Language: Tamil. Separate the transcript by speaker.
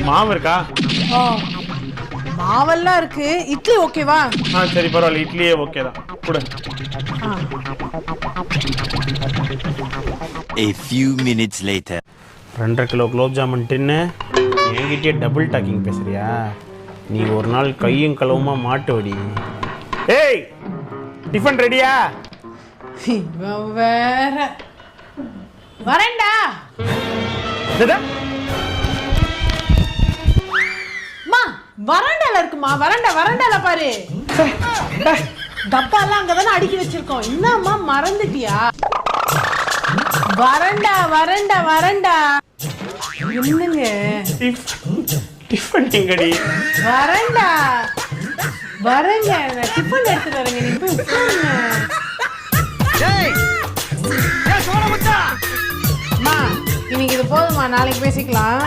Speaker 1: மாவு இருக்கா?
Speaker 2: மாவெல்லாம் இருக்கு. இட்லி ஓகேவா?
Speaker 1: சரி பரவாயில்ல, இட்லியே ஓகே தான். கூட
Speaker 3: A few minutes later
Speaker 1: 2.5 kilo gulab jamun tin என்கிட்டயே டபுள் டாக்கிங் பேசுறியா? நீ ஒரு நாள் கையும் களவுமா மாட்டு வடி. ஏய், டிஃபன் ரெடியா?
Speaker 2: வேற வரேன்டா. வரண்டால இருக்குமா? வரண்டால பாரு. டப்பாலாம் அங்கதானே அடுக்கி வச்சிருக்கோம். என்னம்மா மறந்துட்டியா? வரண்டா என்னங்க
Speaker 1: டிஃபன் எங்கடி?
Speaker 2: வரேங்க. நான் டிஃபன் எடுத்துட்டு வரேங்க. நீ போய் உட்காருங்க. இன்னைக்கு இது போதுமா? நாளைக்கு பேசிக்கலாம்.